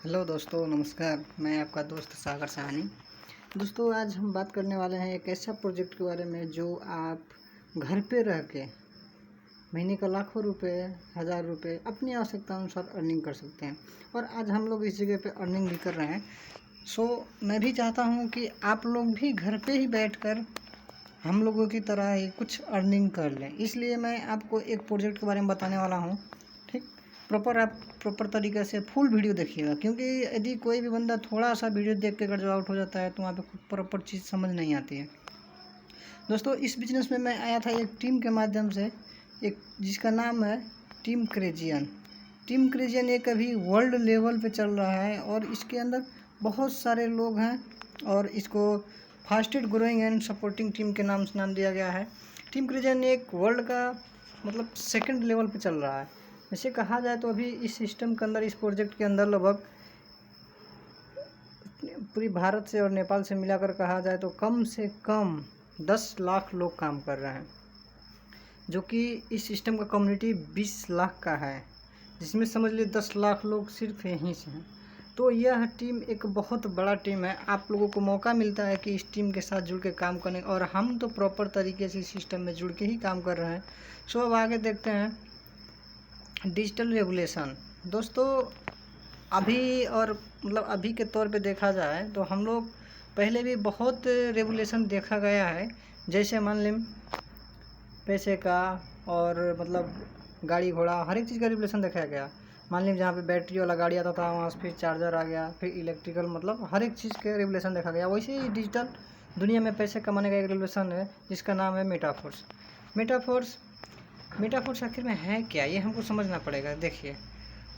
Hello दोस्तों, नमस्कार। मैं आपका दोस्त सागर साहनी। दोस्तों, आज हम बात करने वाले हैं एक ऐसा प्रोजेक्ट के बारे में जो आप घर पे रह के महीने का लाखों रुपए, हज़ार रुपए अपनी आवश्यकता अनुसार अर्निंग कर सकते हैं। और आज हम लोग इस जगह पे अर्निंग भी कर रहे हैं। मैं भी चाहता हूँ कि आप लोग भी घर पे ही बैठकर हम लोगों की तरह ही कुछ अर्निंग कर लें। इसलिए मैं आपको एक प्रोजेक्ट के बारे में बताने वाला हूँ। ठीक, आप प्रॉपर तरीके से फुल वीडियो देखिएगा, क्योंकि यदि कोई भी बंदा थोड़ा सा वीडियो देख के अगर जो आउट हो जाता है तो वहाँ पे प्रॉपर चीज़ समझ नहीं आती है। दोस्तों, इस बिजनेस में मैं आया था एक टीम के माध्यम से, एक जिसका नाम है टीम क्रेजियन। टीम क्रेजियन एक अभी वर्ल्ड लेवल पे चल रहा है और इसके अंदर बहुत सारे लोग हैं और इसको fastest growing and supporting team के नाम से नाम दिया गया है। टीम क्रेजियन एक वर्ल्ड का मतलब सेकंड लेवल पे चल रहा है। वैसे कहा जाए तो अभी इस सिस्टम के अंदर, इस प्रोजेक्ट के अंदर लगभग पूरी भारत से और नेपाल से मिलाकर कहा जाए तो कम से कम 10 लाख लोग काम कर रहे हैं, जो कि इस सिस्टम का कम्युनिटी 20 लाख का है, जिसमें समझ लीजिए 10 लाख लोग सिर्फ यहीं से हैं। तो यह टीम एक बहुत बड़ा टीम है। आप लोगों को मौका मिलता है कि इस टीम के साथ जुड़ के काम करने, और हम तो प्रॉपर तरीके से इस सिस्टम में जुड़ के ही काम कर रहे हैं। अब आगे देखते हैं डिजिटल रेगुलेशन। दोस्तों, अभी और मतलब अभी के तौर पे देखा जाए तो हम लोग पहले भी बहुत रेगुलेशन देखा गया है। जैसे मान लें पैसे का और मतलब गाड़ी घोड़ा हर एक चीज़ का रेगुलेशन देखा गया। मान लीजिए जहाँ पे बैटरी वाला गाड़ी आता था वहाँ से फिर चार्जर आ गया, फिर इलेक्ट्रिकल, मतलब हर एक चीज़ के रेगुलेशन देखा गया। वैसे ही डिजिटल दुनिया में पैसे कमाने का एक रेगुलेशन है जिसका नाम है मेटाफोर्स। मेटाफोर्स आखिर में है क्या, ये हमको समझना पड़ेगा। देखिए,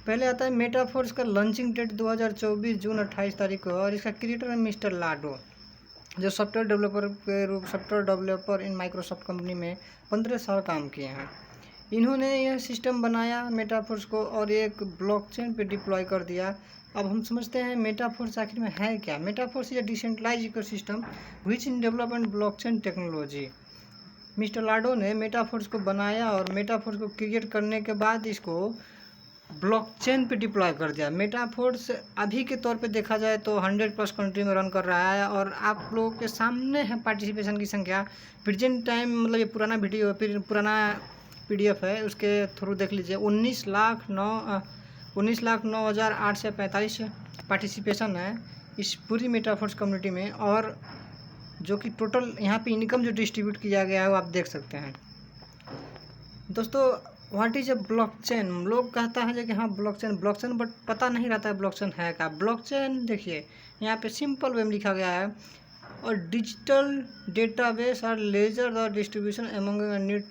पहले आता है मेटाफोर्स का लॉन्चिंग डेट 2024 जून 28 तारीख को, और इसका क्रिएटर है मिस्टर लाडो, जो software developer in Microsoft company में 15 साल काम किए हैं। इन्होंने यह सिस्टम बनाया मेटाफोर्स को और एक ब्लॉकचेन पे डिप्लॉय कर दिया। अब हम समझते हैं मेटाफोर्स आखिर में है क्या। Metaforce is a decentralised ecosystem which in development blockchain technology. Mister लाडो ने मेटाफोर्स को बनाया और मेटाफोर्स को क्रिएट करने के बाद इसको ब्लॉकचेन पे डिप्लॉय कर दिया। मेटाफोर्स अभी के तौर पे देखा जाए तो 100+ कंट्री में रन कर रहा है, और आप लोगों के सामने है पार्टिसिपेशन की संख्या। प्रेजेंट टाइम मतलब ये पुराना वीडियो, फिर पुराना PDF है, उसके थ्रू देख लीजिए। 19,09,845 पार्टिसिपेशन है इस पूरी मेटाफोर्स कम्युनिटी में, और जो कि टोटल यहाँ पे इनकम जो डिस्ट्रीब्यूट किया गया है वो आप देख सकते हैं। दोस्तों, व्हाट इज अ ब्लॉकचेन। लोग कहता है कि हाँ ब्लॉकचेन, बट पता नहीं रहता है ब्लॉकचेन है क्या। ब्लॉकचेन देखिए यहाँ पे सिंपल वे में लिखा गया है, और डिजिटल डेटाबेस और ledger the distribution among need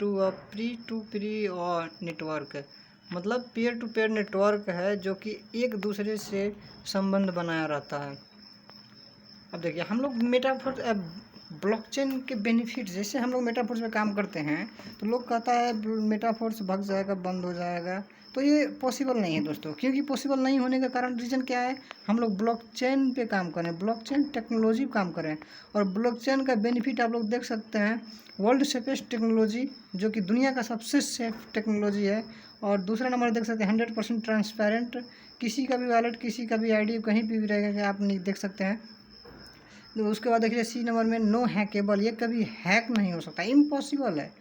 to pre और नेटवर्क, मतलब पीयर टू पीयर नेटवर्क है जो कि एक दूसरे से संबंध बनाया रहता है। अब देखिए, हम लोग मेटाफोर्स ब्लॉकचेन के बेनिफिट, जैसे हम लोग मेटाफोर्स में काम करते हैं तो लोग कहता है मेटाफोर्स भग जाएगा, बंद हो जाएगा। तो ये पॉसिबल नहीं है दोस्तों, क्योंकि पॉसिबल नहीं होने का कारण रीज़न क्या है, हम लोग ब्लॉकचेन पे काम करें, ब्लॉकचेन टेक्नोलॉजी पे काम करें। और ब्लॉकचेन का बेनिफिट आप लोग देख सकते हैं, वर्ल्ड सेफेस्ट टेक्नोलॉजी, जो कि दुनिया का सबसे सेफ टेक्नोलॉजी है। और दूसरा नंबर देख सकते हैं 100% ट्रांसपेरेंट, किसी का भी वॉलेट, किसी का भी ID कहीं भी रहेगा आप नहीं देख सकते हैं। तो उसके बाद देखिए C नंबर में नो हैकेबल, ये कभी हैक नहीं हो सकता, इम्पॉसिबल है,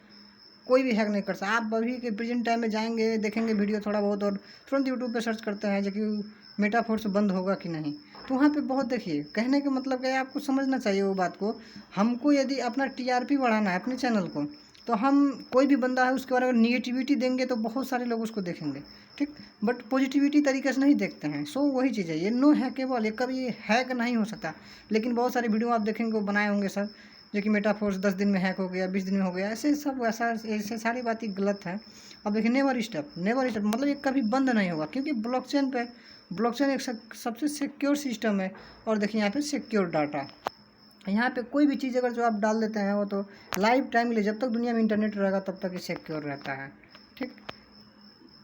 कोई भी हैक नहीं कर सकता। आप अभी के प्रेजेंट टाइम में जाएंगे, देखेंगे वीडियो थोड़ा बहुत, और तुरंत यूट्यूब पे सर्च करते हैं जो कि मेटाफोर्स बंद होगा कि नहीं, तो वहाँ पे बहुत, देखिए कहने का मतलब क्या है, आपको समझना चाहिए वो बात को। हमको यदि अपना TRP बढ़ाना है अपने चैनल को, तो हम कोई भी बंदा है उसके बारे में निगेटिविटी देंगे तो बहुत सारे लोग उसको देखेंगे, ठीक, बट पॉजिटिविटी तरीके से नहीं देखते हैं। वही चीज़ है, ये नो हैकेबल, ये कभी हैक नहीं हो सकता। लेकिन बहुत सारे वीडियो आप देखेंगे वो बनाए होंगे सर, जो कि मेटाफोर्स 10 दिन में हैक हो गया, 20 दिन में हो गया, ऐसे सारी बातें गलत है। अब देखिए, नेवर स्टॉप मतलब ये कभी बंद नहीं होगा, क्योंकि ब्लॉकचेन एक सबसे सिक्योर सिस्टम है। और देखिए यहाँ पे सिक्योर डाटा, यहाँ पे कोई भी चीज़ अगर जो आप डाल देते हैं वो तो लाइफ टाइम के लिए, जब तक दुनिया में इंटरनेट रहेगा तब तक ये सिक्योर रहता है, ठीक।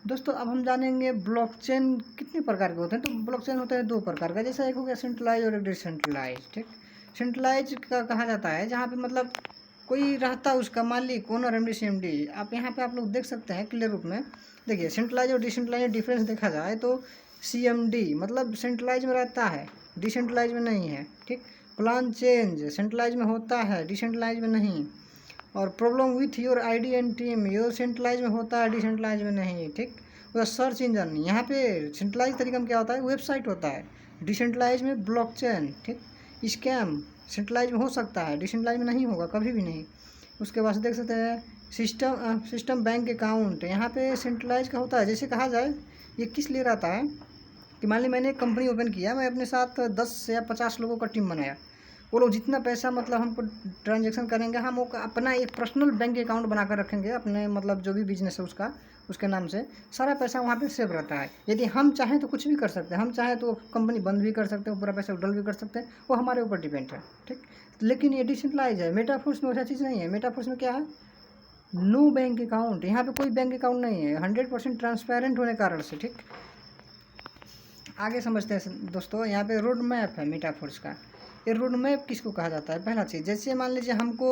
दोस्तों, अब हम जानेंगे ब्लॉकचेन कितने प्रकार के होते हैं। तो ब्लॉकचेन होता है 2 प्रकार का, जैसा एक हो गया सेंट्रलाइज और एक डिसेंट्रलाइज, ठीक। सेंट्रलाइज का कहा जाता है जहाँ पे मतलब कोई रहता है, उसका मालिक, ओनर, MD CMD। आप यहाँ पे आप लोग देख सकते हैं क्लियर रूप में। देखिए, सेंट्रलाइज और डिसेंट्रलाइज डिफरेंस देखा जाए तो CMD मतलब सेंट्रलाइज में रहता है, डिसेंट्रलाइज में नहीं है, ठीक। प्लान चेंज सेंट्रलाइज में होता है, डिसेंट्रलाइज में नहीं। और problem with your ID and team ये सेंट्रलाइज में होता है, डिसेंट्रलाइज में नहीं, ठीक। और सर्च इंजन यहाँ पे सेंट्रलाइज तरीका में क्या होता है, वेबसाइट होता है, डिसेंट्रलाइज में ब्लॉकचेन, ठीक। स्कैम सेंट्रलाइज में हो सकता है, डिसेंट्रलाइज में नहीं होगा, कभी भी नहीं। उसके बाद देख सकते हैं सिस्टम बैंक अकाउंट, यहाँ पे सेंट्रलाइज का होता है। जैसे कहा जाए ये किस लिए रहता है कि मान ली मैंने एक कंपनी ओपन किया, मैं अपने साथ 10 या 50 लोगों का टीम बनाया, वो लोग जितना पैसा मतलब हमको ट्रांजेक्शन करेंगे, हम वो अपना एक पर्सनल बैंक अकाउंट बनाकर रखेंगे अपने मतलब जो भी बिजनेस है उसके नाम से, सारा पैसा वहाँ पे सेव रहता है। यदि हम चाहें तो कुछ भी कर सकते हैं, हम चाहें तो कंपनी बंद भी कर सकते हैं, पूरा पैसा विड्रॉल भी कर सकते हैं, वो हमारे ऊपर डिपेंड है, ठीक। लेकिन ये डिसेंट्रलाइज है। मेटाफोर्स में वैसा चीज़ नहीं है। मेटाफोर्स में क्या है, नो बैंक अकाउंट, यहाँ पे कोई बैंक अकाउंट नहीं है, 100% ट्रांसपेरेंट होने के कारण से, ठीक। आगे समझते हैं दोस्तों, यहाँ पे रोड मैप है मेटाफोर्स का। ये रोड मैप किसको कहा जाता है, पहला चीज़, जैसे मान लीजिए हमको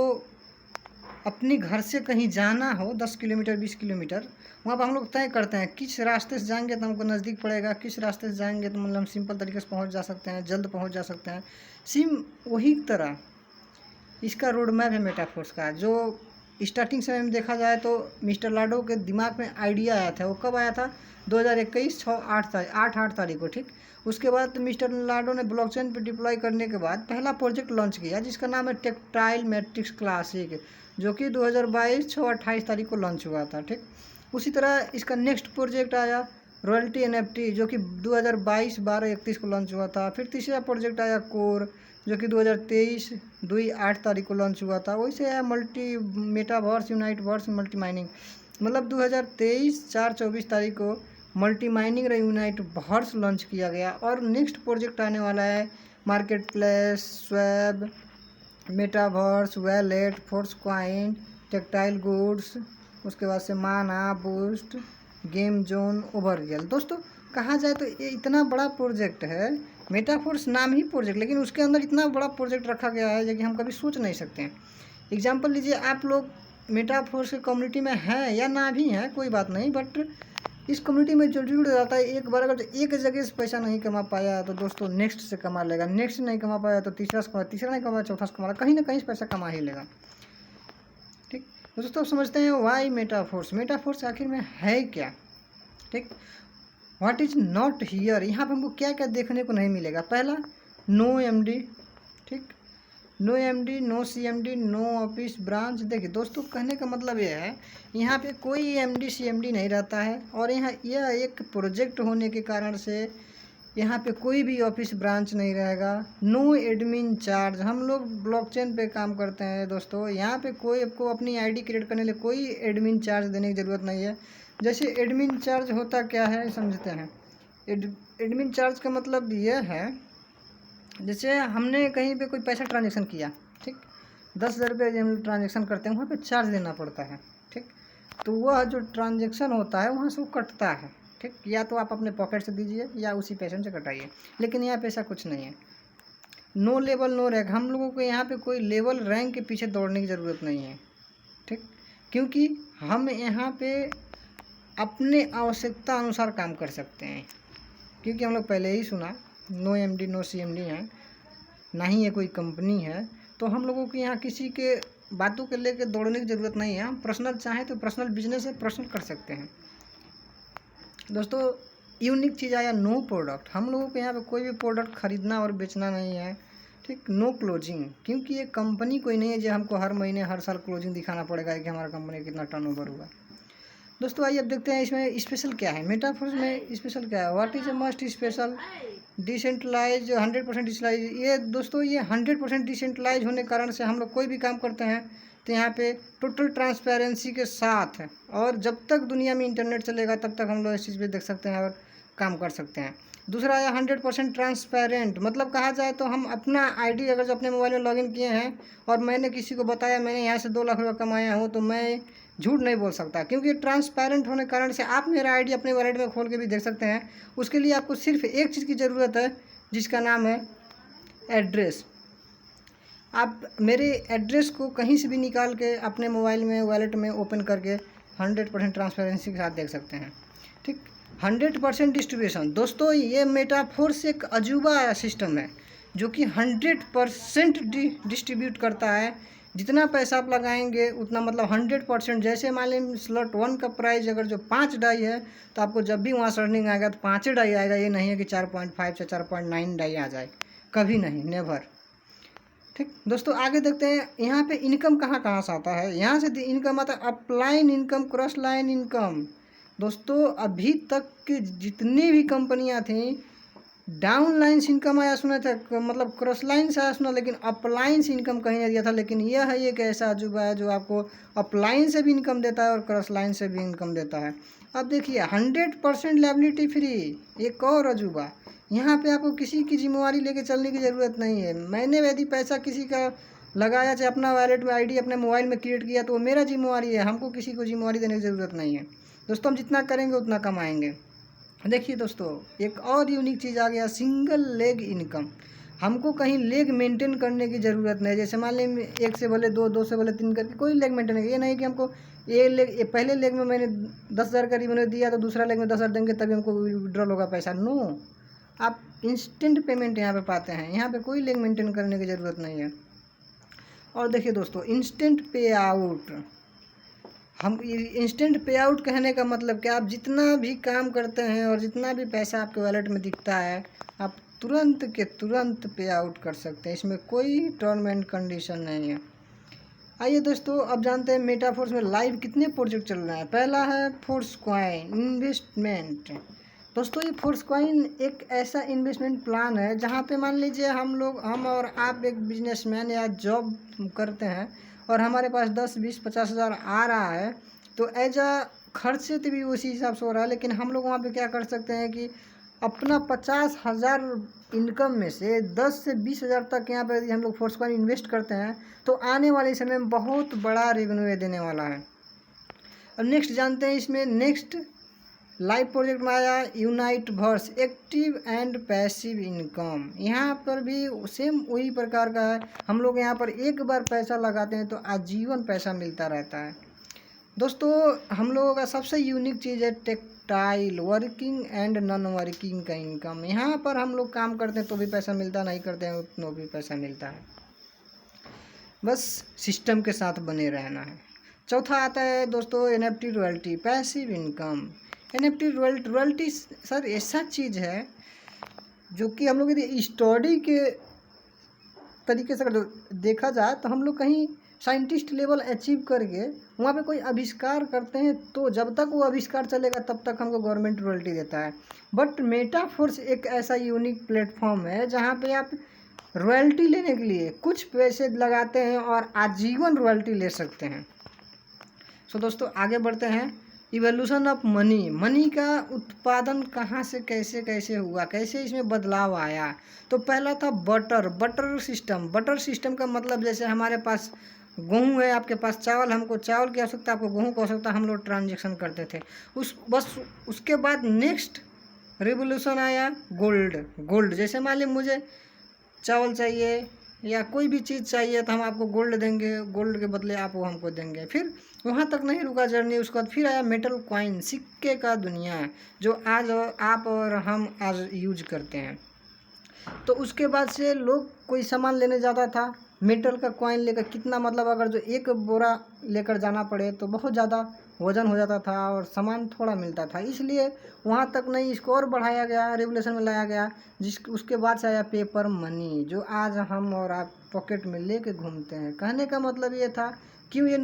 अपने घर से कहीं जाना हो 10 किलोमीटर 20 किलोमीटर, वहाँ पर हम लोग तय करते हैं किस रास्ते से जाएंगे तो हमको नज़दीक पड़ेगा, किस रास्ते से जाएंगे तो मतलब हम सिंपल तरीके से पहुँच जा सकते हैं, जल्द पहुँच जा सकते हैं। वही तरह इसका रोड मैप है मेटाफोर्स का। जो स्टार्टिंग समय में देखा जाए तो मिस्टर लाडो के दिमाग में आइडिया आया था, वो कब आया था, 2021 8 तारीख को, ठीक। उसके बाद मिस्टर लाडो ने ब्लॉकचेन पर डिप्लॉय करने के बाद पहला प्रोजेक्ट लॉन्च किया जिसका नाम है टेक्टाइल मैट्रिक्स क्लासिक, जो कि 2022 6-28 तारीख को लॉन्च हुआ था, ठीक। उसी तरह इसका नेक्स्ट प्रोजेक्ट आया रॉयल्टी NFT, जो कि 2022 12-31 को लॉन्च हुआ था। फिर तीसरा प्रोजेक्ट आया कोर, जो कि 2023 2-8 तारीख को लॉन्च हुआ था। वैसे है multi metaverse unite verse multi mining, मतलब 2023 4-24 तारीख को multi mining unite verse launch किया गया। और नेक्स्ट प्रोजेक्ट आने वाला है market place, swap, metaverse, wallet, force coin, textile goods, उसके बाद से माना, बूस्ट, गेम जोन, ओवररियल। दोस्तों कहा जाए तो ये इतना बड़ा प्रोजेक्ट है, मेटाफोर्स नाम ही प्रोजेक्ट, लेकिन उसके अंदर इतना बड़ा प्रोजेक्ट रखा गया है जो कि हम कभी सोच नहीं सकते हैं। एग्जांपल लीजिए, आप लोग मेटाफोर्स की कम्युनिटी में हैं या ना भी हैं कोई बात नहीं, बट इस कम्युनिटी में जो जुड़ जाता है, एक बार अगर एक जगह से पैसा नहीं कमा पाया तो दोस्तों नेक्स्ट से कमा लेगा, नेक्स्ट नहीं कमा पाया तो तीसरा से कमा, तीसरा नहीं कमा चौथा से कमा, कहीं ना कहीं से पैसा कमा ही लेगा, ठीक। दोस्तों समझते हैं वाई मेटाफोर्स, मेटाफोर्स आखिर में है क्या, ठीक। व्हाट इज नॉट हियर, यहाँ पर हमको क्या क्या देखने को नहीं मिलेगा। पहला, नो MD, ठीक, no MD, no CMD, no office branch. देखिए दोस्तों कहने का मतलब ये है, यहाँ पे कोई MD CMD नहीं रहता है, और यहाँ यह एक प्रोजेक्ट होने के कारण से यहाँ पे कोई भी ऑफिस ब्रांच नहीं रहेगा। नो एडमिन चार्ज, हम लोग ब्लॉकचेन पे काम करते हैं दोस्तों, यहाँ पे कोई आपको अपनी ID क्रिएट करने के लिए कोई एडमिन चार्ज देने की ज़रूरत नहीं है। जैसे एडमिन चार्ज होता क्या है समझते हैं। एडमिन चार्ज का मतलब ये है, जैसे हमने कहीं पे कोई पैसा ट्रांजेक्शन किया, ठीक, 10,000 रुपये हम ट्रांजेक्शन करते हैं, वहाँ पे चार्ज देना पड़ता है, ठीक। तो वह जो ट्रांजेक्शन होता है वहाँ से वो कटता है, ठीक। या तो आप अपने पॉकेट से दीजिए या उसी पैसे से कटाइए, लेकिन यहाँ पे ऐसा कुछ नहीं है। नो लेवल नो रैंक, हम लोगों को यहाँ पे कोई लेवल रैंक के पीछे दौड़ने की ज़रूरत नहीं है, ठीक, क्योंकि हम यहाँ पे अपने आवश्यकता अनुसार काम कर सकते हैं। क्योंकि हम लोग पहले ही सुना नो MD नो CMD है, ना ही ये कोई कंपनी है, तो हम लोगों को यहाँ किसी के बातों के लेके दौड़ने की ज़रूरत नहीं है। हम पर्सनल चाहें तो पर्सनल बिजनेस है, पर्सनल कर सकते हैं। दोस्तों यूनिक चीज़ आया नो प्रोडक्ट, हम लोगों को यहाँ पे कोई भी प्रोडक्ट खरीदना और बेचना नहीं है, ठीक। नो क्लोजिंग, क्योंकि ये कंपनी कोई नहीं है जो हमको हर महीने हर साल क्लोजिंग दिखाना पड़ेगा कि हमारा कंपनी कितना टर्नओवर हुआ। दोस्तों आइए अब देखते हैं इसमें स्पेशल क्या है, मेटाफोर्स में स्पेशल क्या है। What is a must special, decentralize 100% decentralize. ये दोस्तों ये 100% डिसेंट्रलाइज होने के कारण से हम लोग कोई भी काम करते हैं तो यहाँ पे टोटल ट्रांसपेरेंसी के साथ है, और जब तक दुनिया में इंटरनेट चलेगा तब तक हम लोग इस चीज़ पे देख सकते हैं और काम कर सकते हैं। दूसरा है 100% ट्रांसपेरेंट, मतलब कहा जाए तो हम अपना ID अगर जो अपने मोबाइल में लॉगिन किए हैं और मैंने किसी को बताया मैंने यहाँ से 2 लाख रुपये कमाया हूँ, तो मैं झूठ नहीं बोल सकता, क्योंकि ट्रांसपेरेंट होने के कारण से आप मेरा ID अपने वॉलेट में खोल के भी देख सकते हैं। उसके लिए आपको सिर्फ एक चीज़ की ज़रूरत है जिसका नाम है एड्रेस। आप मेरे एड्रेस को कहीं से भी निकाल के अपने मोबाइल में वॉलेट में ओपन करके 100% ट्रांसपेरेंसी के साथ देख सकते हैं, ठीक। 100% डिस्ट्रीब्यूशन। दोस्तों ये मेटाफोर्स एक अजूबा सिस्टम है जो कि 100% डिस्ट्रीब्यूट करता है। जितना पैसा आप लगाएंगे उतना मतलब 100%। जैसे मान लीजिए स्लॉट 1 का प्राइस अगर जो 5 डाई है तो आपको जब भी वहाँ से अर्निंग आएगा तो 5 डाई आएगा। ये नहीं है कि 4.5 या 4.9 डाई आ जाए, कभी नहीं, नेवर। ठीक दोस्तों, आगे देखते हैं यहाँ पे इनकम कहाँ कहाँ से आता है। यहाँ से इनकम आता है upline income, cross line income. दोस्तों अभी तक की जितनी भी कंपनियाँ थी डाउन लाइन से इनकम आया सुना था, मतलब क्रॉस लाइन से आया सुना, लेकिन अपलाइन से इनकम कहीं नहीं दिया था। लेकिन यह है एक ऐसा अजूबा है जो आपको अपलाइन से भी इनकम देता है और क्रॉस लाइन से भी इनकम देता है। अब देखिए 100% लायबिलिटी फ्री, एक और अजूबा। यहाँ पे आपको किसी की जिम्मेवारी लेके चलने की ज़रूरत नहीं है। मैंने यदि पैसा किसी का लगाया, चाहे अपना वॉलेट में आईडी अपने मोबाइल में क्रिएट किया, तो वो मेरा जिम्मेवारी है, हमको किसी को जिम्मेवारी देने की ज़रूरत नहीं है। दोस्तों हम जितना करेंगे उतना कमाएंगे। देखिए दोस्तों एक और यूनिक चीज़ आ गया, सिंगल लेग इनकम। हमको कहीं लेग मेंटेन करने की ज़रूरत नहीं। जैसे मान लें 1 से भले 2, 2 से भले 3 करके कोई लेग मेंटेन नहीं। ये नहीं कि हमको ये पहले लेग में मैंने 10,000 करीब मैंने दिया तो दूसरा लेग में 10,000 देंगे तभी हमको विड्रॉल होगा पैसा। नो, आप इंस्टेंट पेमेंट यहाँ पे पाते हैं। यहाँ पे कोई लेग मेंटेन करने की ज़रूरत नहीं है। और देखिए दोस्तों इंस्टेंट पे आउट। हम इंस्टेंट पे आउट कहने का मतलब क्या, आप जितना भी काम करते हैं और जितना भी पैसा आपके वॉलेट में दिखता है आप तुरंत के तुरंत पे आउट कर सकते हैं। इसमें कोई टर्म एंड कंडीशन नहीं है। आइए दोस्तों अब जानते हैं मेटाफोर्स में लाइव कितने प्रोजेक्ट चल रहे हैं। पहला है फोर्स कॉइन इन्वेस्टमेंट। दोस्तों ये फोर्स कॉइन एक ऐसा इन्वेस्टमेंट प्लान है जहाँ पे मान लीजिए हम और आप एक बिजनेसमैन या जॉब करते हैं और हमारे पास 10, 20, 50 हज़ार आ रहा है, तो एज अ खर्चे तो भी उसी हिसाब से हो रहा है। लेकिन हम लोग वहाँ पे क्या कर सकते हैं कि अपना 50,000 इनकम में से 10 से 20,000 तक यहाँ पे यदि हम लोग फोर्स कॉइन इन्वेस्ट करते हैं तो आने वाले समय में बहुत बड़ा रेवेन्यू देने वाला है। अब नेक्स्ट जानते हैं इसमें नेक्स्ट लाइव प्रोजेक्ट में आया unite verse, active and passive income. यहाँ पर भी सेम वही प्रकार का है। हम लोग यहाँ पर एक बार पैसा लगाते हैं तो आजीवन पैसा मिलता रहता है। दोस्तों हम लोगों का सबसे यूनिक चीज़ है tactile working and non working का इनकम। यहाँ पर हम लोग काम करते हैं तो भी पैसा मिलता, नहीं करते हैं तो भी पैसा मिलता है। बस सिस्टम के साथ बने रहना है। चौथा आता है दोस्तों NFT royalty, passive income. NFT royalty sir ऐसा चीज़ है जो कि हम लोग यदि स्टडी के तरीके से अगर देखा जाए तो हम लोग कहीं साइंटिस्ट लेवल अचीव करके वहाँ पे कोई आविष्कार करते हैं तो जब तक वो आविष्कार चलेगा तब तक हमको गवर्नमेंट रॉयल्टी देता है। बट मेटाफोर्स एक ऐसा यूनिक प्लेटफॉर्म है जहाँ पे आप रॉयल्टी लेने के लिए कुछ पैसे लगाते हैं और आजीवन रॉयल्टी ले सकते हैं। सो दोस्तों आगे बढ़ते हैं। इवोल्यूशन ऑफ मनी, मनी का उत्पादन कहाँ से कैसे कैसे हुआ, कैसे इसमें बदलाव आया। तो पहला था बटर सिस्टम। बटर सिस्टम का मतलब जैसे हमारे पास गेहूँ है, आपके पास चावल, हमको चावल की आवश्यकता, आपको गेहूँ की आवश्यकता, हम लोग ट्रांजेक्शन करते थे उसके बाद नेक्स्ट रिवोल्यूशन आया गोल्ड। जैसे मान लीजिए मुझे चावल चाहिए या कोई भी चीज़ चाहिए तो हम आपको गोल्ड देंगे, गोल्ड के बदले आप वो हमको देंगे। फिर वहाँ तक नहीं रुका जर्नी, उसके बाद फिर आया मेटल कॉइन, सिक्के का दुनिया, जो आज आप और हम आज यूज करते हैं। तो उसके बाद से लोग कोई सामान लेने जाता था मेटल का कॉइन लेकर, कितना मतलब अगर जो एक बोरा लेकर जाना पड़े तो बहुत ज़्यादा वजन हो जाता था और सामान थोड़ा मिलता था। इसलिए वहाँ तक नहीं, इसको और बढ़ाया गया, रेवोल्यूशन में लाया गया। उसके बाद से आया पेपर मनी, जो आज हम और आप पॉकेट में लेके घूमते हैं। कहने का मतलब ये था क्यों ये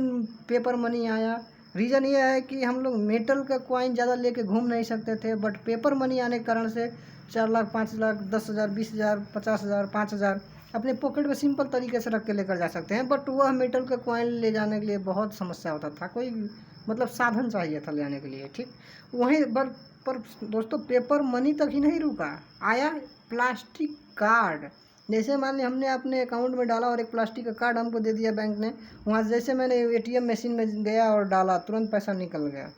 पेपर मनी आया। रीज़न ये है कि हम लोग मेटल का कॉइन ज़्यादा लेके घूम नहीं सकते थे, बट पेपर मनी आने के कारण से 4 लाख, 5 लाख, 10,000, 20,000, 50,000, 5,000 अपने पॉकेट में सिंपल तरीके से रख के लेकर जा सकते हैं। बट वह मेटल का कॉइन ले जाने के लिए बहुत समस्या होता था, कोई मतलब साधन चाहिए था ले जाने के लिए। ठीक वहीं पर दोस्तों पेपर मनी तक ही नहीं रुका, आया प्लास्टिक कार्ड। जैसे मान ली हमने अपने अकाउंट में डाला और एक प्लास्टिक का कार्ड हमको दे दिया बैंक ने, वहाँ जैसे मैंने ATM मशीन में गया और डाला तुरंत पैसा निकल गया।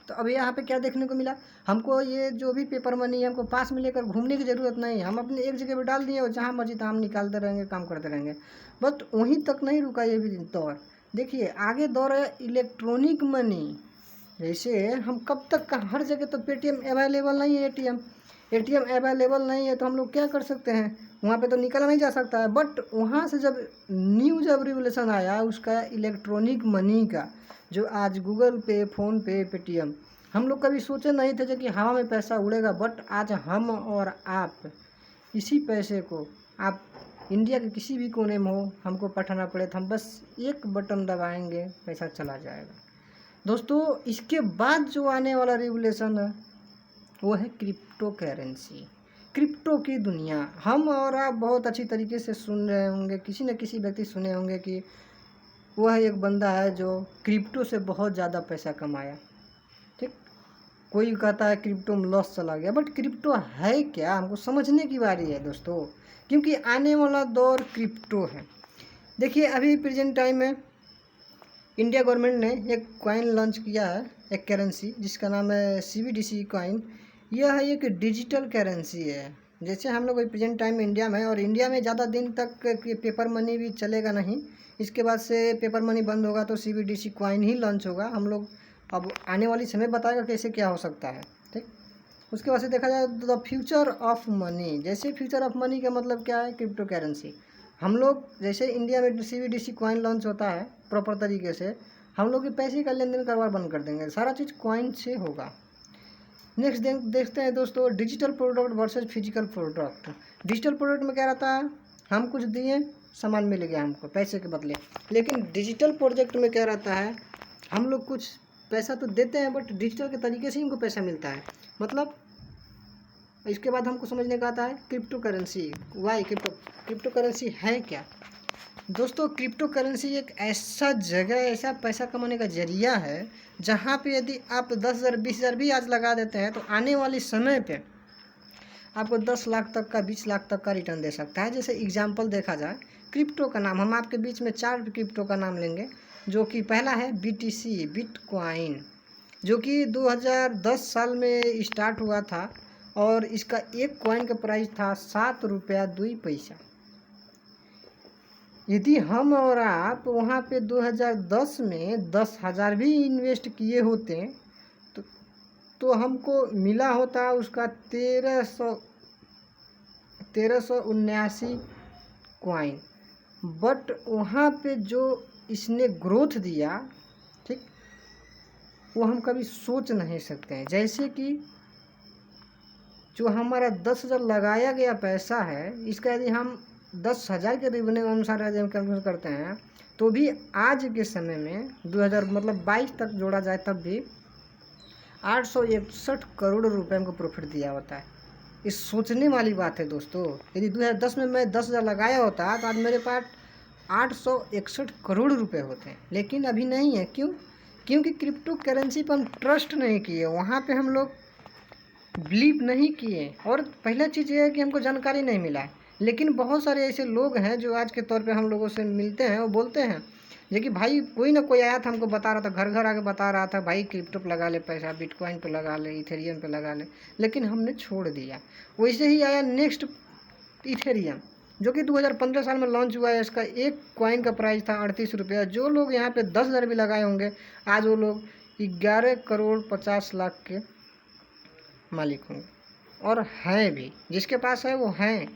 तो अब यहाँ पे क्या देखने को मिला, हमको ये जो भी पेपर मनी है हमको पास में लेकर घूमने की ज़रूरत नहीं है, हम अपने एक जगह पे डाल दिए और जहाँ मर्जी तहाँ हम निकालते रहेंगे, काम करते रहेंगे। बट वहीं तक नहीं रुका ये भी दौर। देखिए आगे दौर है इलेक्ट्रॉनिक मनी। जैसे हम कब तक का, हर जगह तो पेटीएम अवेलेबल नहीं है, एटीएम अवेलेबल नहीं है, तो हम लोग क्या कर सकते हैं, वहाँ पे तो निकला नहीं जा सकता है। बट वहाँ से जब रिवोल्यूशन आया उसका, इलेक्ट्रॉनिक मनी का, जो आज गूगल पे, फ़ोन पे, पेटीएम, हम लोग कभी सोचे नहीं थे जो कि हवा में पैसा उड़ेगा। बट आज हम और आप इसी पैसे को, आप इंडिया के किसी भी कोने में हो, हमको पठाना पड़े तो हम बस एक बटन दबाएंगे, पैसा चला जाएगा। दोस्तों इसके बाद जो आने वाला रिवोल्यूशन है वो है क्रिप्टो करेंसी, क्रिप्टो की दुनिया। हम और आप बहुत अच्छी तरीके से सुन रहे होंगे, किसी न किसी व्यक्ति सुने होंगे कि वह एक बंदा है जो क्रिप्टो से बहुत ज़्यादा पैसा कमाया। ठीक, कोई कहता है क्रिप्टो में लॉस चला गया, बट क्रिप्टो है क्या, हमको समझने की बारी है दोस्तों, क्योंकि आने वाला दौर क्रिप्टो है। देखिए अभी प्रेजेंट टाइम में इंडिया गवर्नमेंट ने एक कॉइन लॉन्च किया है, एक करेंसी जिसका नाम है CBDC कॉइन। यह एक डिजिटल करेंसी है। जैसे हम लोग प्रेजेंट टाइम में इंडिया में, और इंडिया में ज़्यादा दिन तक पेपर मनी भी चलेगा नहीं, इसके बाद से पेपर मनी बंद होगा तो CBDC कॉइन ही लॉन्च होगा। हम लोग अब आने वाली समय बताएगा कैसे क्या हो सकता है। ठीक, उसके बाद से देखा जाए तो द फ्यूचर ऑफ मनी, जैसे फ्यूचर ऑफ मनी का मतलब क्या है, क्रिप्टो करेंसी। हम लोग जैसे इंडिया में CBDC कॉइन लॉन्च होता है प्रॉपर तरीके से, हम लोग के पैसे का लेन देन कारोबार बंद कर देंगे, सारा चीज़ कॉइन से होगा। नेक्स्ट देखते हैं दोस्तों, digital product versus physical product. Digital product में क्या रहता है, हम कुछ दिए, सामान मिल गया हमको पैसे के बदले। लेकिन डिजिटल प्रोजेक्ट में क्या रहता है, हम लोग कुछ पैसा तो देते हैं बट डिजिटल के तरीके से ही हमको पैसा मिलता है। मतलब इसके बाद हमको समझने का आता है cryptocurrency. Why cryptocurrency है क्या दोस्तों? क्रिप्टो करेंसी एक ऐसा जगह, ऐसा पैसा कमाने का जरिया है जहाँ पे यदि आप 10,000 20,000 भी आज लगा देते हैं तो आने वाले समय पे आपको 10 लाख तक का, 20 लाख तक का रिटर्न दे सकता है। जैसे एग्जांपल देखा जाए क्रिप्टो का नाम, हम आपके बीच में 4 क्रिप्टो का नाम लेंगे, जो कि पहला है BTC, बिटकॉइन, जो कि 2010 साल में स्टार्ट हुआ था और इसका एक कॉइन का प्राइस था 7 रुपया 2 पैसा। यदि हम और आप वहाँ पे 2010 में 10,000 भी इन्वेस्ट किए होते तो हमको मिला होता उसका 1379 कॉइन। बट वहाँ पे जो इसने ग्रोथ दिया, ठीक, वो हम कभी सोच नहीं सकते हैं। जैसे कि जो हमारा 10,000 लगाया गया पैसा है, इसका यदि हम 10,000 के रेवेन्यू अनुसार यदि हम कैलकुलेट करते हैं तो भी आज के समय में 2022 तक जोड़ा जाए तब भी 861 करोड़ रुपए हमको प्रॉफिट दिया होता है। इस सोचने वाली बात है दोस्तों। यदि 2010 में मैं 10,000 लगाया होता तो आज मेरे पास 861 करोड़ रुपए होते हैं, लेकिन अभी नहीं है। क्यों? क्योंकि क्रिप्टो करेंसी पर हम ट्रस्ट नहीं किए, वहाँ पे हम लोग बिलीव नहीं किए, और पहला चीज़ ये है कि हमको जानकारी नहीं मिला है। लेकिन बहुत सारे ऐसे लोग हैं जो आज के तौर पे हम लोगों से मिलते हैं, वो बोलते हैं जो कि भाई कोई ना कोई आया था, हमको बता रहा था, घर घर आके बता रहा था भाई क्रिप्टो पे लगा ले पैसा, बिटकॉइन पे लगा ले, इथेरियम पे लगा ले, लेकिन हमने छोड़ दिया। वैसे ही आया नेक्स्ट इथेरियम, जो कि 2015 साल में लॉन्च हुआ है। इसका एक कॉइन का प्राइस था 38 रुपया। जो लोग यहाँ पे 10,000 भी लगाए होंगे, आज वो लोग 11 करोड़ 50 लाख के मालिक होंगे, और हैं भी। जिसके पास है वो हैं,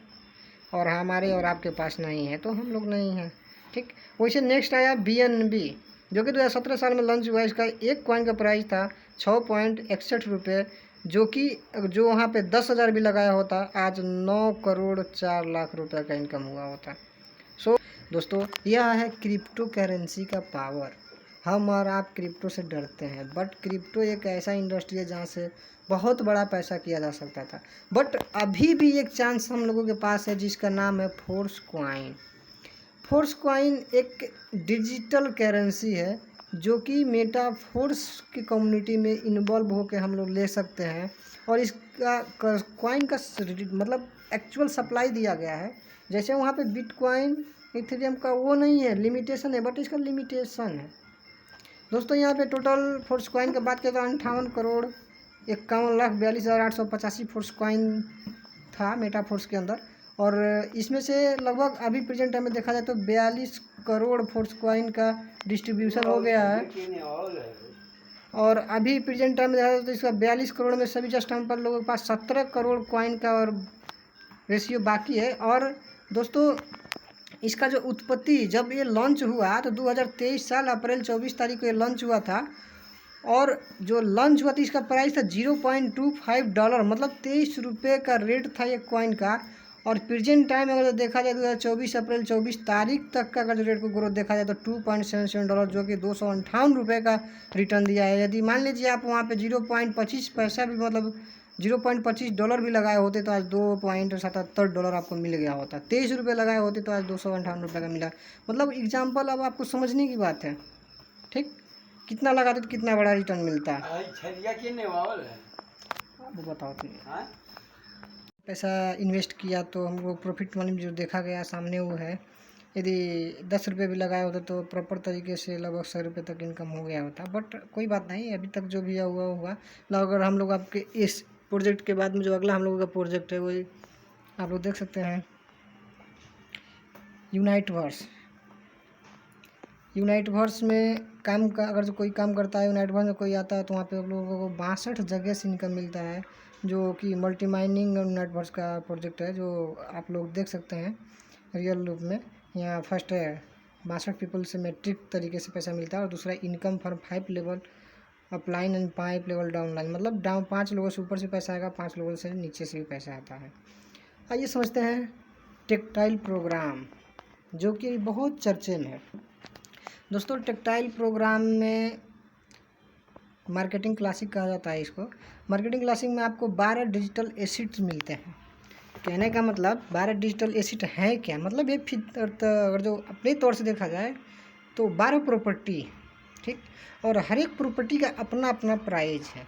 और हमारे और आपके पास नहीं है तो हम लोग नहीं हैं। ठीक, वैसे नेक्स्ट आया BNB, जो कि 2017 साल में लॉन्च हुआ है। इसका एक कॉइन का प्राइस था 6.61 रुपये, जो वहाँ पे 10,000 भी लगाया होता आज 9 करोड़ 4 लाख रुपए का इनकम हुआ होता। सो दोस्तों, यह है क्रिप्टो करेंसी का पावर। हम और आप क्रिप्टो से डरते हैं, बट क्रिप्टो एक ऐसा इंडस्ट्री है जहाँ से बहुत बड़ा पैसा किया जा सकता था। बट अभी भी एक चांस हम लोगों के पास है जिसका नाम है फोर्स कॉइन। फोर्स कॉइन एक डिजिटल करेंसी है जो कि मेटाफोर्स की कम्युनिटी में इन्वॉल्व होकर हम लोग ले सकते हैं, और इसका कॉइन का मतलब एक्चुअल सप्लाई दिया गया है। जैसे वहाँ पे बिटकॉइन, इथेरियम का वो नहीं है, लिमिटेशन है, बट इसका लिमिटेशन है दोस्तों। यहाँ पे टोटल फोर्स कॉइन की बात करें तो 58 करोड़ 51,42,885 फोर्स कॉइन था मेटाफोर्स के अंदर, और इसमें से लगभग अभी प्रेजेंट टाइम में देखा जाए तो 42 करोड़ फोर्स कॉइन का डिस्ट्रीब्यूशन हो गया है। और अभी प्रेजेंट टाइम में देखा जाए तो इसका 42 करोड़ में सभी जस्ट टाइम पर लोगों के पास 17 करोड़ कॉइन का और रेशियो बाकी है। और दोस्तों इसका जो उत्पत्ति जब ये लॉन्च हुआ तो 2023 साल अप्रैल 24 तारीख को ये लॉन्च हुआ था, और जो लॉन्च हुआ था इसका प्राइस था $0.25, मतलब 23 रुपये का रेट था ये कॉइन का। और प्रेजेंट टाइम अगर देखा जाए 2024 अप्रैल 24 तारीख तक का अगर जो रेट को ग्रोथ देखा जाए तो $2.77, जो कि 258 रुपये का रिटर्न दिया है। यदि मान लीजिए आप वहाँ पे 0.25 पैसा भी, मतलब $0.25 भी लगाए होते तो आज $2.77 आपको मिल गया होता। 23 रुपये लगाए होते तो आज 258 रुपये का मिला। मतलब एग्जाम्पल अब आपको समझने की बात है, ठीक, कितना लगाते तो कितना बड़ा रिटर्न मिलता है। अब बताओ पैसा इन्वेस्ट किया तो हमको प्रॉफिट वाली जो देखा गया सामने वो है। यदि 10 रुपये भी लगाए होते तो प्रॉपर तरीके से लगभग 100 रुपये तक इनकम हो गया होता। बट कोई बात नहीं, अभी तक जो भी हुआ। अगर हम लोग आपके इस प्रोजेक्ट के बाद में जो अगला हम लोगों का प्रोजेक्ट है वो आप लोग देख सकते हैं, यूनाइटवर्स में काम का अगर जो कोई काम करता है, यूनाइटवर्स में कोई आता है तो वहाँ पे आप लोगों को 62 जगह से इनकम मिलता है, जो कि मल्टी माइनिंग यूनाइटवर्स का प्रोजेक्ट है, जो आप लोग देख सकते हैं रियल रूप में। यहाँ फर्स्ट है 62 पीपल से मैट्रिक तरीके से पैसा मिलता है, और दूसरा income for 5 level upline and 5 level downline, मतलब 5 लोगों से ऊपर से पैसा आएगा, 5 लोगों से नीचे से भी पैसा आता है। आइए समझते हैं टेक्टाइल प्रोग्राम, जो कि बहुत चर्चे में है। दोस्तों टेक्टाइल प्रोग्राम में मार्केटिंग क्लासिक कहा जाता है इसको। मार्केटिंग क्लासिक में आपको 12 डिजिटल एसेट्स मिलते हैं। कहने का मतलब 12 डिजिटल एसेट है क्या, मतलब ये अगर जो अपने तौर से देखा जाए तो 12 प्रॉपर्टी, ठीक, और हर एक प्रॉपर्टी का अपना अपना प्राइस है।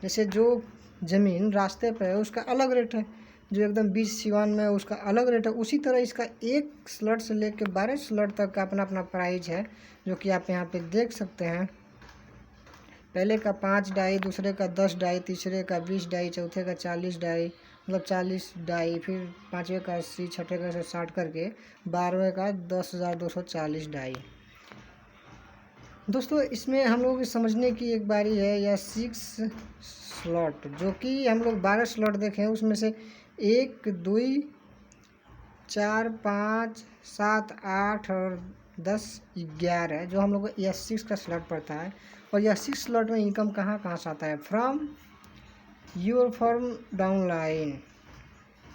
जैसे जो ज़मीन रास्ते पे है उसका अलग रेट है, जो एकदम बीच सिवान में उसका अलग रेट है। उसी तरह इसका एक स्लॉट से लेकर 12 स्लॉट तक का अपना अपना प्राइस है, जो कि आप यहाँ पे देख सकते हैं। पहले का 5 डाई, दूसरे का 10 डाई, तीसरे का 20 डाई, चौथे का 40 डाई, मतलब 40 डाई, फिर पाँचवें का 80, छठे का 160 करके 12वें का 10,240 डाई। दोस्तों इसमें हम लोग समझने की एक बारी है, या 6 स्लॉट, जो कि हम लोग 12 स्लॉट देखें उसमें से 1, 2, 4, 5, 7, 8 और 10, 11 है, जो हम लोग को यह 6 का स्लॉट पड़ता है। और यह 6 स्लॉट में इनकम कहाँ से आता है, फ्रॉम योर फॉर्म डाउनलाइन,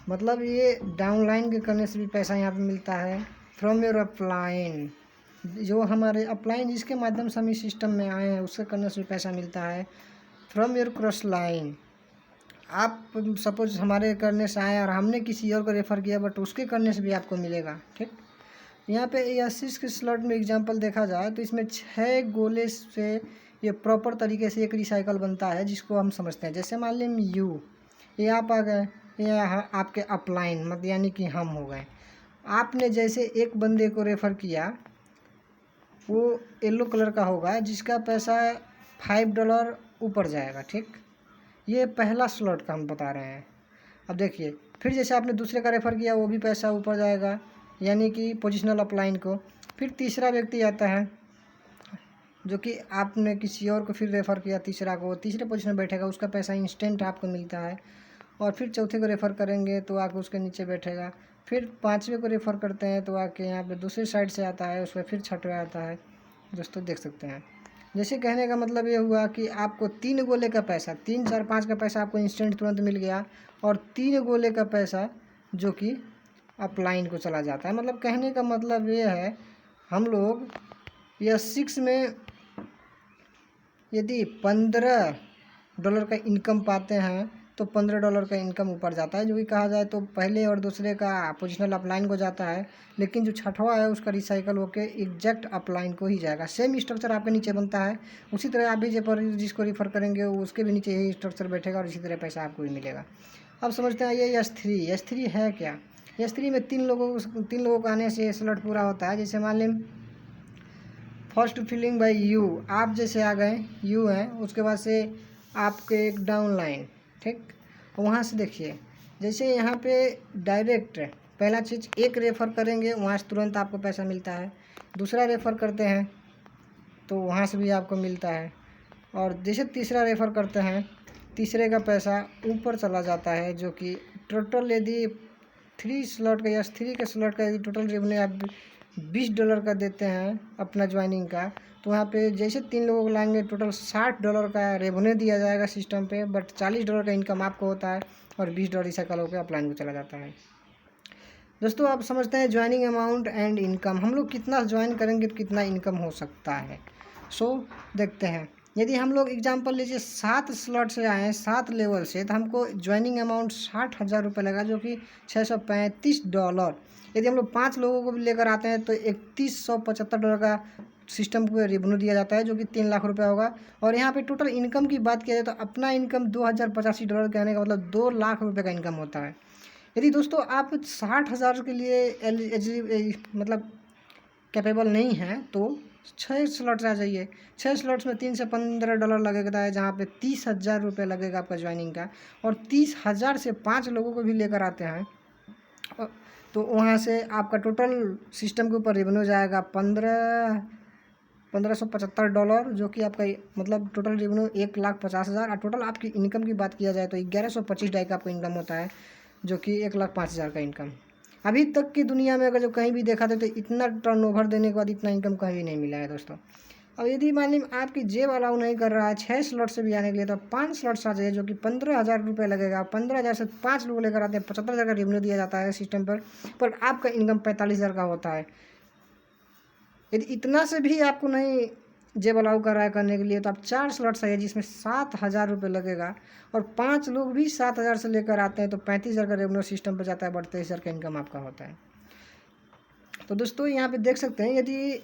मतलब ये डाउनलाइन के करने से भी पैसा यहाँ पे मिलता है। फ्रॉम योर अपलाइन, जो हमारे अपलाइन जिसके माध्यम से हम इस सिस्टम में आए हैं उसके करने से भी पैसा मिलता है। फ्रॉम योर क्रॉस लाइन, आप सपोज हमारे करने से आए और हमने किसी और को रेफ़र किया बट उसके करने से भी आपको मिलेगा, ठीक। यहाँ पे ये 6 के स्लॉट में एग्जांपल देखा जाए तो इसमें 6 गोले से ये प्रॉपर तरीके से एक रिसाइकल बनता है, जिसको हम समझते हैं। जैसे मान लें ये आप आ गए, ये आपके अपलाइन, मतलब यानी कि हम हो गए। आपने जैसे एक बंदे को रेफ़र किया, वो येलो कलर का होगा जिसका पैसा $5 ऊपर जाएगा, ठीक। ये पहला स्लॉट का हम बता रहे हैं। अब देखिए, फिर जैसे आपने दूसरे का रेफ़र किया वो भी पैसा ऊपर जाएगा, यानी कि पोजिशनल अपलाइन को। फिर तीसरा व्यक्ति आता है, जो कि आपने किसी और को फिर रेफ़र किया, तीसरा को, तीसरे पोजीशन में बैठेगा, उसका पैसा इंस्टेंट आपको मिलता है। और फिर चौथे को रेफ़र करेंगे तो आके उसके नीचे बैठेगा। फिर 5वें को रेफ़र करते हैं तो आके यहाँ पे दूसरी साइड से आता है, उसमें फिर 6वां आता है। दोस्तों देख सकते हैं, जैसे कहने का मतलब ये हुआ कि आपको 3 गोले का पैसा, 3, 4, 5 का पैसा आपको इंस्टेंट तुरंत मिल गया, और 3 गोले का पैसा जो कि अपलाइन को चला जाता है। मतलब कहने का मतलब ये है, हम लोग यह 6 में यदि $15 का इनकम पाते हैं तो $15 का इनकम ऊपर जाता है, जो कि कहा जाए तो पहले और दूसरे का पोजिशनल अपलाइन को जाता है, लेकिन जो 6वां है उसका रिसाइकल होकर एग्जैक्ट अपलाइन को ही जाएगा। सेम स्ट्रक्चर आपके नीचे बनता है, उसी तरह आप भी जिसको रिफ़र करेंगे उसके भी नीचे यही स्ट्रक्चर बैठेगा और इसी तरह पैसा आपको भी मिलेगा। अब समझते हैं ये S3 है क्या। S3 में 3 लोगों को आने से स्लॉट पूरा होता है। जैसे मान लें फर्स्ट फिलिंग बाय यू, आप जैसे आ गए, यू है, उसके बाद से आपके एक डाउन लाइन, ठीक, वहाँ से देखिए, जैसे यहाँ पे डायरेक्ट पहला चीज़ एक रेफ़र करेंगे वहाँ से तुरंत आपको पैसा मिलता है, दूसरा रेफ़र करते हैं तो वहाँ से भी आपको मिलता है, और जैसे तीसरा रेफ़र करते हैं, तीसरे का पैसा ऊपर चला जाता है, जो कि टोटल यदि 3 स्लॉट का या 3 के स्लॉट का यदि टोटल रेवेन्यू आप $20 का देते हैं अपना ज्वाइनिंग का, तो वहाँ पे जैसे 3 लोगों को लाएंगे टोटल $60 का रेवेन्यू दिया जाएगा सिस्टम पे, बट $40 का इनकम आपको होता है और $20 रिसाइकल होकर अपलाइन को चला जाता है। दोस्तों आप समझते हैं ज्वाइनिंग अमाउंट एंड इनकम, हम लोग कितना ज्वाइन करेंगे तो कितना इनकम हो सकता है। सो देखते हैं, यदि हम लोग एग्जांपल लीजिए 7 स्लॉट से आए हैं, 7 लेवल से, तो हमको ज्वाइनिंग अमाउंट $60,000 लगेगा, जो कि $635। यदि हम लोग 5 लोगों को भी लेकर आते हैं तो $3175 का सिस्टम को रेवेन्यू दिया जाता है, जो कि $3 लाख होगा। और यहाँ पे टोटल इनकम की बात किया जाए तो अपना इनकम $2085 कहने का मतलब $2 लाख का इनकम होता है। यदि दोस्तों आप 60,000 के लिए मतलब कैपेबल नहीं हैं तो 6 स्लॉट्स आ जाइए। 6 स्लॉट्स में $3 से $15 लगेगा है, जहाँ पे $30,000 लगेगा आपका ज्वाइनिंग का। और 30,000 से 5 लोगों को भी लेकर आते हैं तो वहाँ से आपका टोटल सिस्टम के ऊपर रेवेन्यू जाएगा $1,575, जो कि आपका मतलब टोटल रेवेन्यू $1,50,000। और टोटल आपकी इनकम की बात किया जाए तो $1125 का आपका इनकम होता है, जो कि $1,05,000 का इनकम। अभी तक की दुनिया में अगर जो कहीं भी देखा था तो इतना टर्नओवर देने के बाद इतना इनकम कहीं भी नहीं मिला है दोस्तों। अब यदि मान लीजिए आपकी जेब अलाउ नहीं कर रहा है 6 स्लॉट से भी आने के लिए, तो 5 स्लॉट्स आ जाइए, जो कि $15,000 लगेगा। 15,000 से 5 लोग लेकर आते हैं, $75,000 का रेवेन्यू दिया जाता है सिस्टम पर आपका इनकम $45,000 का होता है। यदि इतना से भी आपको नहीं जेब अलाउ कर रहा है करने के लिए, तो आप 4 स्लॉट्स आइए जिसमें $7,000 लगेगा। और 5 लोग भी 7,000 से लेकर आते हैं तो $35,000 का रेवेन्यू सिस्टम पर जाता है, 32,000 का इनकम आपका होता है। तो दोस्तों यहाँ पे देख सकते हैं, यदि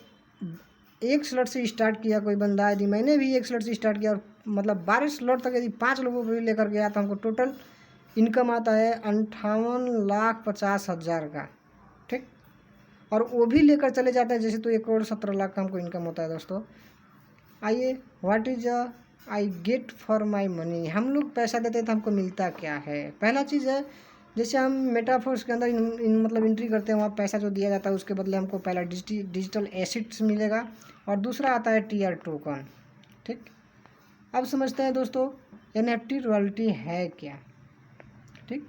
1 स्लॉट से स्टार्ट किया कोई बंदा, यदि मैंने भी 1 स्लॉट से स्टार्ट किया और मतलब 12 स्लॉट तक यदि 5 लोगों को भी लेकर गया, तो हमको टोटल इनकम आता है 58,50,000 का, ठीक। और वो भी लेकर चले जाते हैं जैसे, तो 1,17,00,000 का हमको इनकम होता है दोस्तों। आइए, what is I get for my money, हम लोग पैसा देते हैं तो हमको मिलता क्या है। पहला चीज़ है, जैसे हम मेटाफोर्स के अंदर मतलब एंट्री करते हैं, वहाँ पैसा जो दिया जाता है उसके बदले हमको पहला डिजिटल एसेट्स मिलेगा, और दूसरा आता है टीआर टोकन, ठीक। अब समझते हैं दोस्तों एनएफटी रॉयल्टी है क्या, ठीक।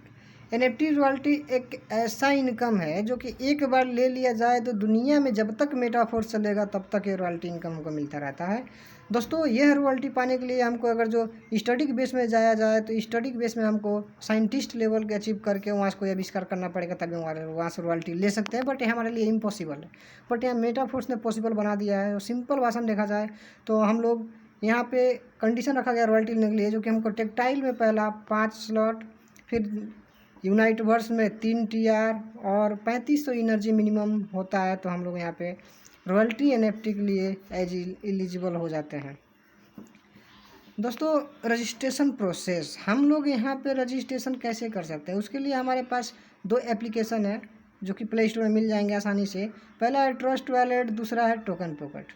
एनएफटी रॉयल्टी एक ऐसा इनकम है जो कि एक बार ले लिया जाए तो दुनिया में जब तक मेटाफोर्स चलेगा तब तक ये रॉयल्टी इनकम हमको मिलता रहता है दोस्तों। यह रॉयल्टी पाने के लिए हमको अगर जो स्टडी के बेस में जाया जाए तो स्टडी के बेस में हमको साइंटिस्ट लेवल के अचीव करके वहाँ से कोई आविष्कार करना पड़ेगा, तभी वहाँ से रॉयल्टी ले सकते हैं। बट ये हमारे लिए इम्पॉसिबल है, बट यहाँ मेटाफोर्स ने पॉसिबल बना दिया है। और सिंपल भाषा में देखा जाए तो हम लोग यहाँ पे कंडीशन रखा गया रॉयल्टी लेने के लिए, जो कि हमको टेक्टाइल में पहला 5 स्लॉट, फिर यूनाइटवर्स में 3 टीआर और 3500 एनर्जी मिनिमम होता है, तो हम लोग यहाँ पे रॉयल्टी एनएफटी के लिए एलिजिबल हो जाते हैं दोस्तों। रजिस्ट्रेशन प्रोसेस, हम लोग यहाँ पे रजिस्ट्रेशन कैसे कर सकते हैं, उसके लिए हमारे पास 2 एप्लीकेशन है जो कि प्ले स्टोर में मिल जाएंगे आसानी से। पहला है ट्रस्ट वैलेट, दूसरा है टोकन पॉकेट।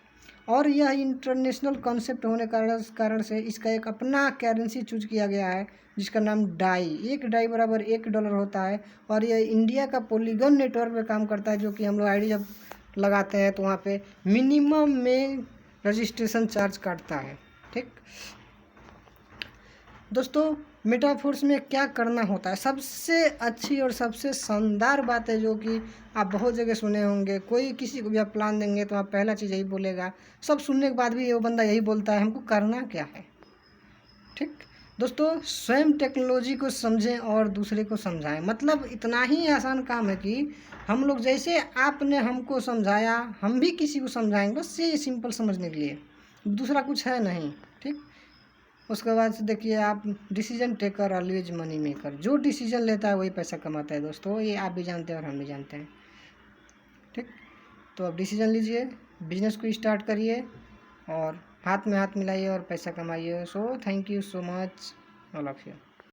और यह इंटरनेशनल कॉन्सेप्ट होने कारण से इसका एक अपना करेंसी चूज किया गया है जिसका नाम डाई। 1 डाई बराबर $1 होता है। और यह इंडिया का पॉलीगन नेटवर्क पे काम करता है, जो कि हम लोग आईडी जब लगाते हैं तो वहाँ पे मिनिमम में रजिस्ट्रेशन चार्ज काटता है, ठीक दोस्तों। मेटाफोर्स में क्या करना होता है, सबसे अच्छी और सबसे शानदार बात है जो कि आप बहुत जगह सुने होंगे। कोई किसी को भी आप प्लान देंगे तो आप पहला चीज़ यही बोलेगा, सब सुनने के बाद भी वो बंदा यही बोलता है, हमको करना क्या है, ठीक दोस्तों। स्वयं टेक्नोलॉजी को समझें और दूसरे को समझाएं, मतलब इतना ही आसान काम है कि हम लोग जैसे आपने हमको समझाया हम भी किसी को समझाएंगे, बस ये सिंपल समझने के लिए, दूसरा कुछ है नहीं, ठीक। उसके बाद से देखिए आप, decision taker always money maker, जो डिसीजन लेता है वही पैसा कमाता है दोस्तों, ये आप भी जानते हैं और हम भी जानते हैं, ठीक। तो आप डिसीजन लीजिए, बिजनेस को स्टार्ट करिए और हाथ में हाथ मिलाइए और पैसा कमाइए। So thank you so much all of you.